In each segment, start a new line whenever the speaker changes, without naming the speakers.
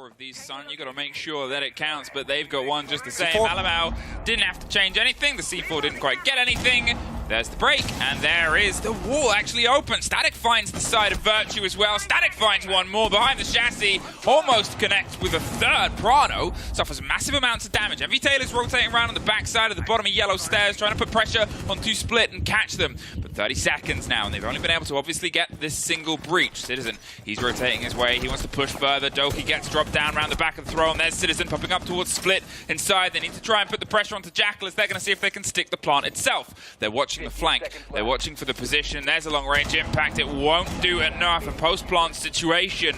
more of these, son. You got to make sure that it counts, but they've got one just the same. Alamau didn't have to change anything. The C4 didn't quite get anything. There's the break, and there is the wall actually open. Static finds the side of Virtue as well. Static finds one more behind the chassis. Almost connects with a third. Prano suffers massive amounts of damage. MV Taylor's rotating around on the backside of the bottom of yellow stairs, trying to put pressure onto Split and catch them. But 30 seconds now, and they've only been able to obviously get this single breach. Citizen, he's rotating his way. He wants to push further. Doki gets dropped down around the back of the throne. There's Citizen popping up towards Split inside. They need to try and put the pressure onto Jackal as they're going to see if they can stick the plant itself. They're watching the flank. They're watching for the position. There's a long-range impact. It won't do enough. A post-plant situation.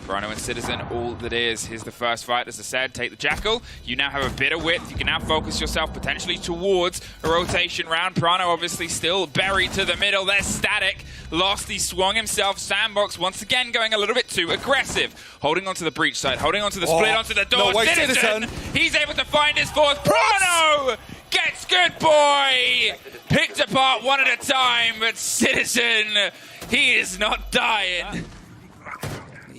Prano and Citizen, all that is. Here's the first fight, as I said. Take the Jackal. You now have a bit of width. You can now focus yourself potentially towards a rotation round. Prano obviously still buried to the middle. There's Static. Lost. He swung himself. Sandbox once again going a little bit too aggressive. Holding onto the breach side. Holding onto the split, onto the door.
No way,
Citizen. He's able to find his fourth. Prano gets Good Boy. Picked apart one at a time, but Citizen, he is not dying.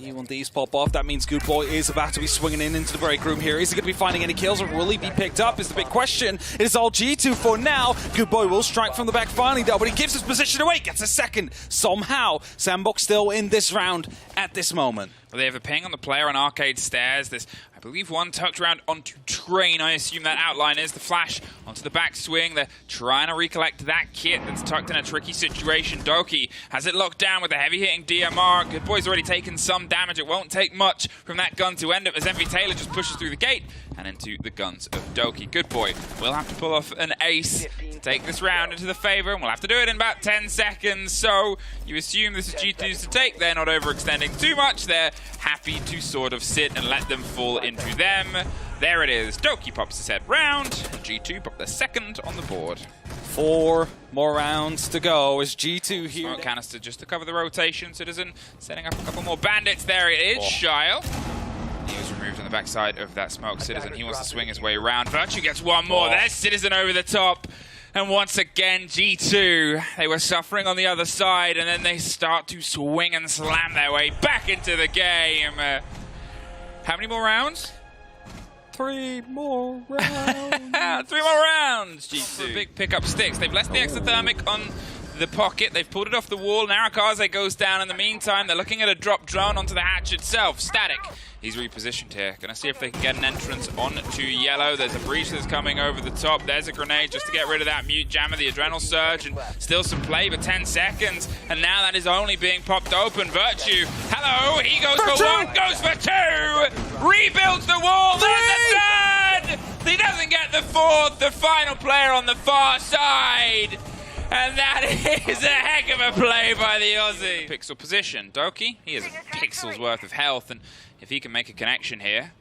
When these pop off, that means Good Boy is about to be swinging into the break room here. Is he going to be finding any kills, or will he be picked up is the big question. It is all G2 for now. Good Boy will strike from the back finally though, but he gives his position away, gets a second somehow. Sandbox still in this round at this moment.
Well, they have a ping on the player on Arcade Stairs. There's, I believe, one tucked around onto Train. I assume that outline is the flash onto the back swing. They're trying to recollect that kit that's tucked in a tricky situation. Doki has it locked down with a heavy-hitting DMR. Good Boy's already taken some damage. It won't take much from that gun to end up as MV Taylor just pushes through the gate and into the guns of Doki. Good Boy will have to pull off an ace to take this round into the favor, and we'll have to do it in about 10 seconds. So you assume this is G2's to take. They're not overextending too much. They're happy to sort of sit and let them fall into them. There it is. Doki pops his head round. G2 pop their second on the board.
4 more rounds to go as G2 here.
Smoke canister just to cover the rotation. Citizen setting up a couple more bandits. There it is. Shile. He was removed on the backside of that smoke. Citizen, he wants to swing his way around. Virtue gets one more. There's Citizen over the top. And once again, G2, they were suffering on the other side, and then they start to swing and slam their way back into the game. How many more rounds?
3 more rounds.
3 more rounds, G2. Big pick up sticks. They've left the exothermic on the pocket. They've pulled it off the wall. Narakaze goes down. In the meantime, they're looking at a drop drone onto the hatch itself. Static. He's repositioned here. Gonna see if they can get an entrance onto yellow. There's a breach that's coming over the top. There's a grenade just to get rid of that mute jammer, the adrenal surge, and still some play, but 10 seconds. And now that is only being popped open. Virtue. Hello. He goes for 1, goes for 2. Rebuilds the wall. There's a third. He doesn't get the 4th. The final player on the far side. And that is a heck of a play by the Aussie. Pixel position. Doki, he has a pixel's worth of health, and if he can make a connection here,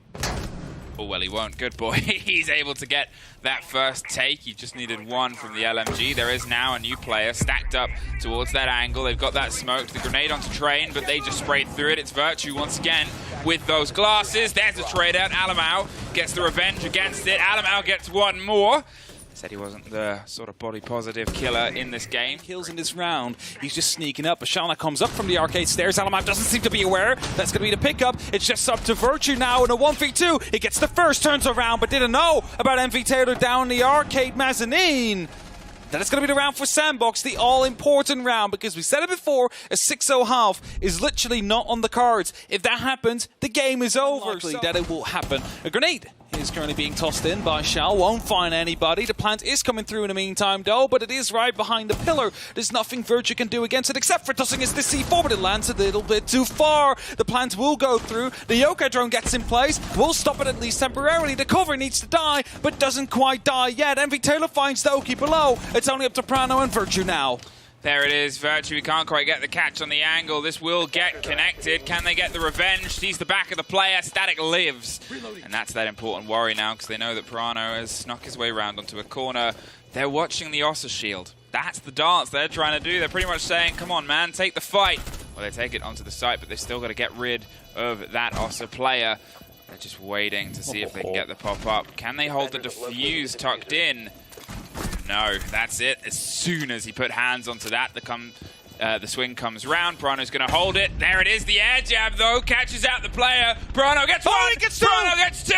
oh well, he won't. Good Boy. He's able to get that first take. He just needed 1 from the LMG. There is now a new player stacked up towards that angle. They've got that smoked. The grenade onto Train, but they just sprayed through it. It's Virtue once again with those glasses. There's a trade out. Alamau gets the revenge against it. Alamau gets 1 more. Said he wasn't the sort of body-positive killer in this game.
Kills in this round. He's just sneaking up. Ashana comes up from the arcade stairs. Alamau doesn't seem to be aware. That's going to be the pickup. It's just up to Virtue now in a 1v2. He gets the first, turns around, but didn't know about MV Taylor down the arcade mezzanine. That is going to be the round for Sandbox, the all-important round, because we said it before, a 6-0 half is literally not on the cards. If that happens, the game is over. Likely that it will happen. A grenade is currently being tossed in by Shao. Won't find anybody. The plant is coming through in the meantime, though, but it is right behind the pillar. There's nothing Virtue can do against it, except for tossing his C4, but it lands a little bit too far. The plant will go through. The Yokai drone gets in place. Will stop it at least temporarily. The cover needs to die, but doesn't quite die yet. MV Taylor finds Doki below. It's only up to Prano and Virtue now.
There it is, Virtue. We can't quite get the catch on the angle. This will get connected. Can they get the revenge? Sees the back of the player. Static lives. And that's that important worry now, because they know that Prano has snuck his way around onto a corner. They're watching the Ossa shield. That's the dance they're trying to do. They're pretty much saying, come on, man, take the fight. Well, they take it onto the site, but they've still got to get rid of that Ossa player. They're just waiting to see if they can get the pop-up. Can they hold the defuse tucked in? No, that's it. As soon as he put hands onto that, The swing comes round. Prano's going to hold it. There it is. The air jab, though, catches out the player. Prano gets one. Prano gets two.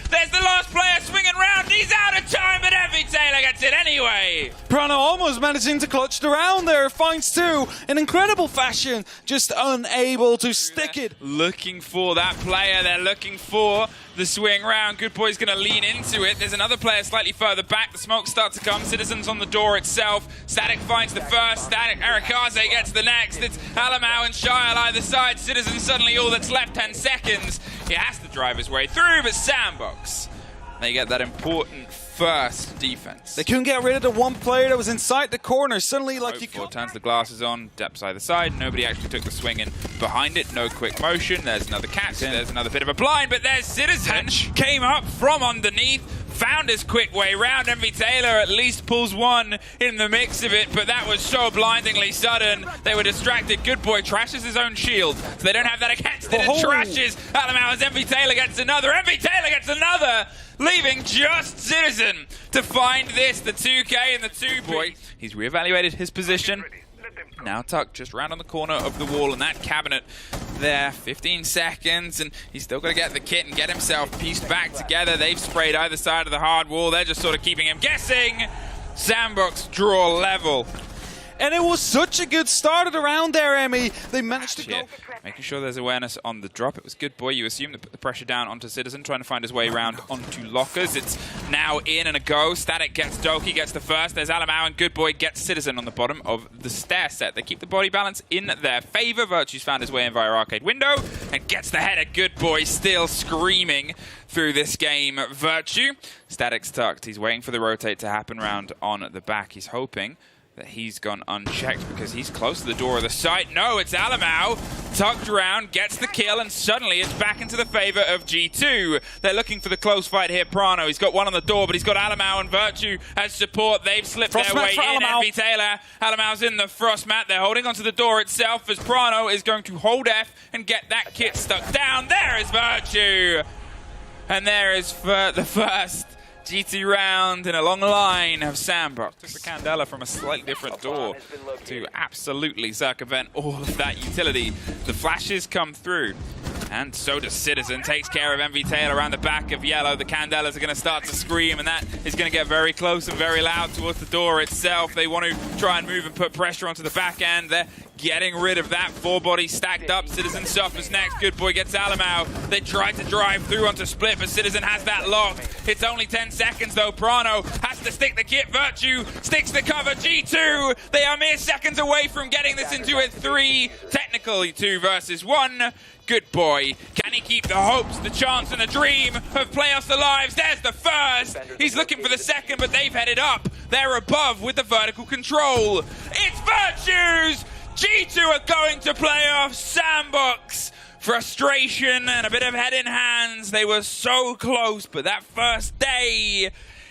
There's the last player swinging round. He's out of time, but FaceIT gets it anyway.
Prano almost managing to clutch the round there. Finds two in incredible fashion. Just unable to stick it.
Looking for that player. They're looking for the swing round. Good Boy's going to lean into it. There's another player slightly further back. The smoke starts to come. Citizen's on the door itself. Static finds the first. Static, Arakaze gets the next. It's Alamau and Shyle either side. Citizen suddenly all that's left, 10 seconds. He has to drive his way through, but Sandbox, they get that important first defense.
They couldn't get rid of the one player that was inside the corner. Suddenly, like, you can't.
Turns the glasses on, depths either side. Nobody actually took the swing in behind it. No quick motion. There's another catch. There's another bit of a blind, but there's Citizen. Came up from underneath, found his quick way round. FaceIT at least pulls one in the mix of it, but that was so blindingly sudden. They were distracted. Good Boy trashes his own shield, so they don't have that against it. It trashes Alamau as FaceIT gets another. FaceIT gets another, leaving just Citizen to find this, the 2K and the 2B. He's reevaluated his position. Now Tuck just round on the corner of the wall, and that cabinet there, 15 seconds, and he's still got to get the kit and get himself pieced back together. They've sprayed either side of the hard wall. They're just sort of keeping him guessing. Sandbox draw level.
And it was such a good start of the round there, Emmy. They managed to go.
Making sure there's awareness on the drop. It was Good Boy. You assume to put the pressure down onto Citizen, trying to find his way around onto lockers. It's now in and a go. Static gets Doki, gets the first. There's Alamau, and Good Boy gets Citizen on the bottom of the stair set. They keep the body balance in their favor. Virtue's found his way in via arcade window and gets the header. Good Boy still screaming through this game. Virtue. Static's tucked. He's waiting for the rotate to happen round on the back. He's hoping that he's gone unchecked because he's close to the door of the site. No, it's Alamau. Tucked around, gets the kill, and suddenly it's back into the favor of G2. They're looking for the close fight here. Prano, he's got one on the door, but he's got Alamau and Virtue as support. They've slipped their way in. FaceIT, Alamau's in the frost mat. They're holding onto the door itself as Prano is going to hold F and get that kit stuck down. There is Virtue. And there is the first G2 round in a long line of Sandbox. Took the Candela from a slightly different door to absolutely circumvent all of that utility. The flashes come through, and so does Citizen. Takes care of FaceIT around the back of Yellow. The Candelas are going to start to scream, and that is going to get very close and very loud towards the door itself. They want to try and move and put pressure onto the back end. They're getting rid of that. 4 bodies stacked up. Citizen suffers next. Good Boy gets Alamau. They tried to drive through onto Split, but Citizen has that locked. It's only 10 seconds, though. Prano has to stick the kit. Virtue sticks the cover. G2, they are mere seconds away from getting this into a 3. Technically 2 versus 1. Good Boy, can he keep the hopes, the chance, and the dream of playoffs alive? There's the first. He's looking for the second, but they've headed up. They're above with the vertical control. It's Virtues! G2 are going to playoffs. Sandbox. Frustration and a bit of head in hands. They were so close, but that first day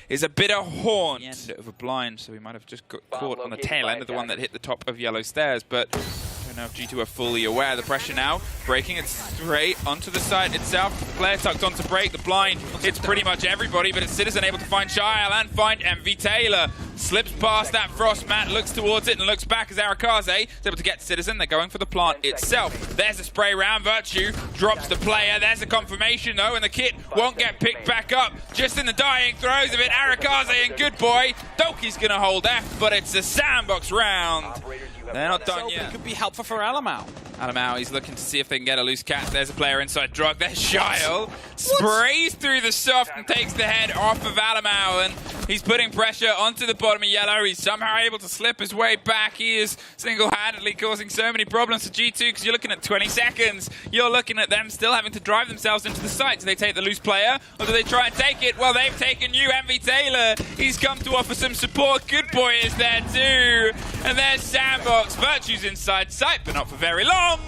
is a bit of haunt. End of a blind, so we might have just got caught on the tail end of the one that hit the top of Yellow stairs, but I don't know if G2 are fully aware. The pressure now, breaking it straight onto the side itself. The player tucked onto break. The blind hits pretty much everybody, but it's Citizen able to find Shyle and find FaceIT. Slips past that frost mat, looks towards it, and looks back as Arakaze is able to get Citizen. They're going for the plant itself. There's a spray round. Virtue drops the player. There's a confirmation, though, and the kit won't get picked back up. Just in the dying throes of it, Arakaze and Good Boy. Doki's going to hold F, but it's a Sandbox round. They're not done yet.
It could be helpful for Alamau.
Alamau, he's looking to see if they can get a loose catch. There's a player inside Drug. There's Shyle. Sprays through the soft and takes the head off of Alamau, and he's putting pressure onto the bottom of Yellow. He's somehow able to slip his way back. He is single-handedly causing so many problems for G2 because you're looking at 20 seconds. You're looking at them still having to drive themselves into the site. Do they take the loose player, or do they try and take it? Well, they've taken you, FaceIT. He's come to offer some support. Good Boy is there too. And there's Sandbox. Virtue's inside sight, but not for very long.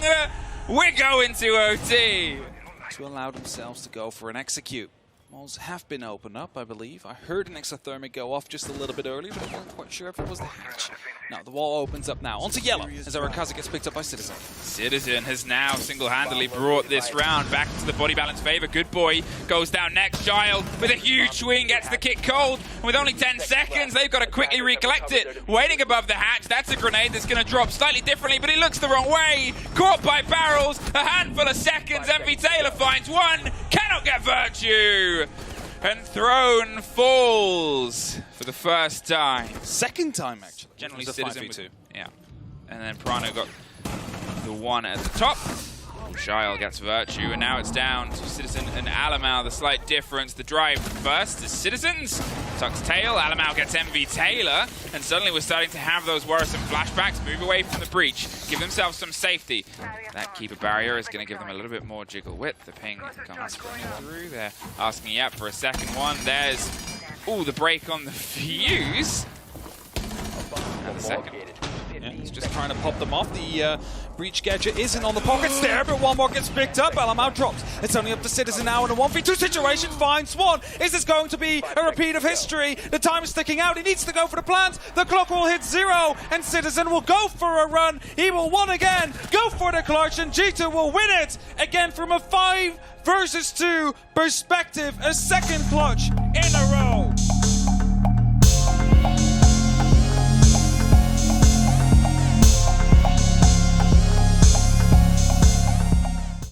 We're going to OT.
To allow themselves to go for an execute. Walls have been opened up, I believe. I heard an exothermic go off just a little bit earlier, but I wasn't quite sure if it was the hatch. No, the wall opens up now. Onto yellow, as Arakaza gets picked up by Citizen.
Citizen has now single-handedly brought this round back into the body balance favor. Good boy goes down next. Giles with a huge swing gets the kick cold. With only 10 seconds, they've got to quickly recollect it. Waiting above the hatch, that's a grenade that's going to drop slightly differently, but he looks the wrong way. Caught by barrels, a handful of seconds. MV Taylor finds one, cannot get Virtue. And Throne falls for the first time.
Second time, actually.
Generally Citizen with, yeah. And then Prano got the one at the top. Shile gets Virtue, and now it's down to Citizen and Alamau. The slight difference, the drive first is Citizens. Tucks tail, Alamau gets MV Taylor, and suddenly we're starting to have those worrisome flashbacks. Move away from the breach, give themselves some safety. That keeper barrier is going to give them a little bit more jiggle width. The ping comes through there, asking Yap for a second one. There's, ooh, the break on the fuse. And the second.
Yeah, he's just trying to pop them off. The breach gadget isn't on the pockets there, but one more gets picked up. Alamau drops. It's only up to Citizen now in a 1v2 situation. Finds one. Is this going to be a repeat of history? The time is sticking out. He needs to go for the plant. The clock will hit 0, and Citizen will go for a run. He will win again. Go for the clutch, and G2 will win it again from a 5 versus 2 perspective. A second clutch in a row.